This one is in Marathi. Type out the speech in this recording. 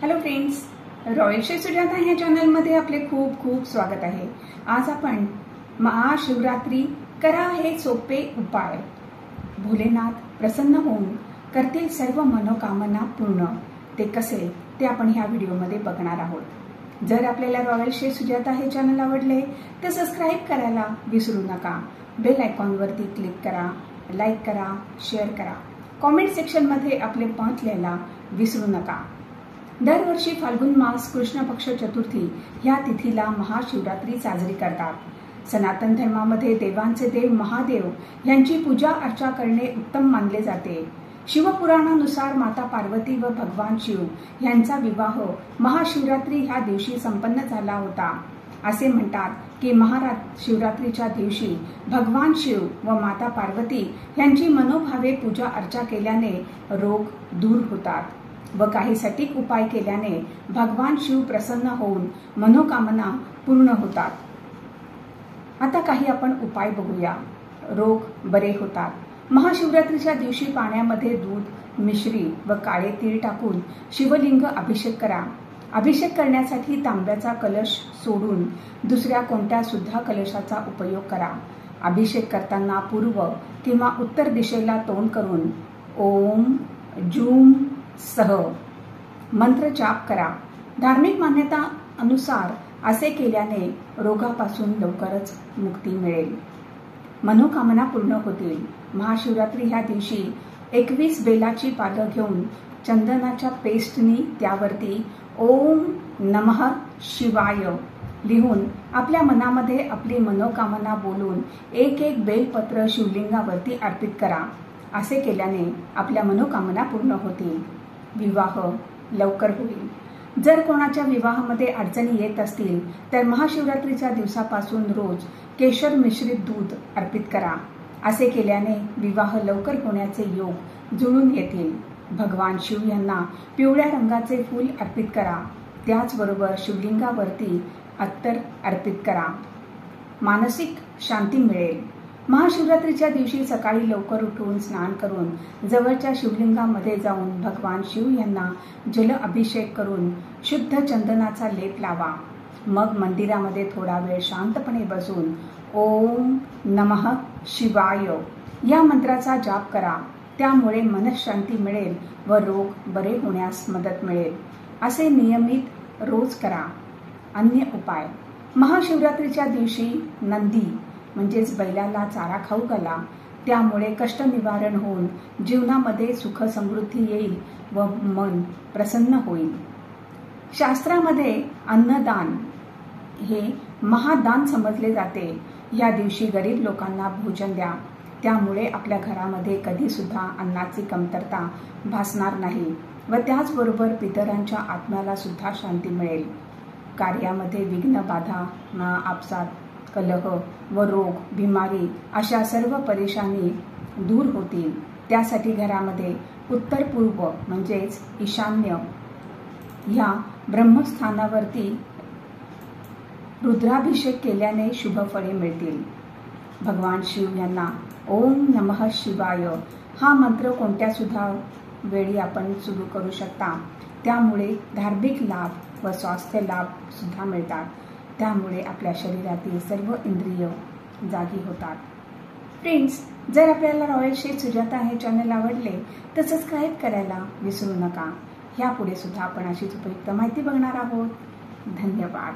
Hello friends, royal chef Sujata ह्या चॅनलमध्ये आपले खूप खूप स्वागत आहे। आज आपण महाशिवरात्री करा हे सोपे उपाय, भोलेनाथ प्रसन्न होऊन करतील सर्व मनोकामना पूर्ण। ते कसे ते आपण ह्या व्हिडिओमध्ये बघणार आहोत। जर आपल्याला रॉयल शेफ सुजाता हे चॅनल आवडले तर सबस्क्राइब करायला विसरू नका। बेल आयकॉनवरती क्लिक करा, लाईक करा, शेअर करा, कॉमेंट सेक्शनमध्ये आपले मत लिहायला विसरू नका। दरवर्षी फाल्गुन मास कृष्ण पक्ष चतुर्थी ह्या तिथीला महाशिवरात्री साजरी करतात। सनातन धर्मामध्ये देवांचे देव महादेव यांची पूजा अर्चा करणे उत्तम मानले जाते। शिवपुराणानुसार माता पार्वती व भगवान शिव यांचा विवाह महाशिवरात्री ह्या दिवशी संपन्न झाला होता। असे म्हणतात की महाशिवरात्रीच्या दिवशी भगवान शिव व माता पार्वती यांची मनोभावे पूजा अर्चा केल्याने रोग दूर होतात व काही सटीक उपाय केल्याने भगवान शिव प्रसन्न होऊन मनोकामना पूर्ण होतात। आता काही आपण उपाय बघूया। रोग बरे होतात। महाशिवरात्रीच्या दिवशी पाण्यामध्ये दूध, मिश्री व काळे तीळ टाकून शिवलिंग अभिषेक करा। अभिषेक करण्यासाठी तांब्याचा कलश सोडून दुसऱ्या कोणत्या सुद्धा कलशाचा उपयोग करा। अभिषेक करताना पूर्व किंवा उत्तर दिशेला तोंड करून ओम जूम सह मंत्र जाप करा। धार्मिक मान्यता अनुसार असे केल्याने रोगापासून लवकरच मुक्ती मिळेल, मनोकामना पूर्ण होतील। महाशिवरात्री ह्या दिवशी 21 बेलाची पानं घेऊन चंदनाच्या पेस्टनी त्यावरती ओम नमः शिवाय लिहून आपल्या मनामध्ये आपली मनोकामना बोलून एक बेलपत्र शिवलिंगावरती अर्पित करा। असे केल्याने आपल्या मनोकामना पूर्ण होतील, विवाह लवकर होईल। जर कोणाच्या विवाहामध्ये अडचणी येत असतील तर महाशिवरात्रीच्या दिवसापासून रोज केशर मिश्रित दूध अर्पित करा। असे केल्याने विवाह लवकर होण्याचे योग जुळून येतील। भगवान शिव यांना पिवळ्या रंगाचे फूल अर्पित करा। त्याचबरोबर शिवलिंगावरती अत्तर अर्पित करा, मानसिक शांती मिळेल। महाशिवरात्रीच्या दिवशी सकाळी लवकर उठून स्नान करून जवळच्या शिवलिंगामध्ये जाऊन भगवान शिव यांना जल अभिषेक करून शुद्ध चंदनाचा लेप लावा। मग मंदिरामध्ये थोडा वेळ शांतपणे बसून ओम नमः शिवाय या मंत्राचा जाप करा। त्यामुळे मनःशांती मिळेल व रोग बरे होण्यास मदत मिळेल। असे नियमित रोज करा। अन्य उपाय, महाशिवरात्रीच्या दिवशी नंदी म्हणजेच बैलाला चारा खाऊ घाला। त्यामुळे कष्ट निवारण होऊन जीवनामध्ये सुख समृद्धी येईल व मन प्रसन्न होईल। शास्त्रामध्ये अन्नदान हे महादान समजले जाते। या दिवशी गरीब लोकांना भोजन द्या। त्यामुळे आपल्या घरामध्ये कधी सुद्धा अन्नाची कमतरता भासणार नाही व त्याचबरोबर पितरांच्या आत्म्याला सुद्धा शांती मिळेल। कार्यामध्ये विघ्न, बाधा, आपसात, कलह व रोग, बिमारी अशा सर्व परेशानी दूर होतील। त्यासाठी घरामध्ये उत्तर पूर्व म्हणजेच ईशान्य या ब्रह्मस्थानावरती रुद्राभिषेक केल्याने शुभ फळे मिळतील। भगवान शिव यांना ओम नमः शिवाय हा मंत्र कोणत्या सुद्धा वेळी आपण सुरू करू शकता। त्यामुळे धार्मिक लाभ व स्वास्थ्य लाभ सुद्धा मिळतात। त्यामुळे आपल्या शरीरातील सर्व इंद्रिय जागी होतात। फ्रेंड्स, जर आपल्याला रॉयल शेफ सुजाता हे चॅनल आवडले तर सबस्क्राइब करायला विसरू नका। यापुढे सुद्धा आपण अशीच उपयुक्त माहिती बघणार आहोत। धन्यवाद।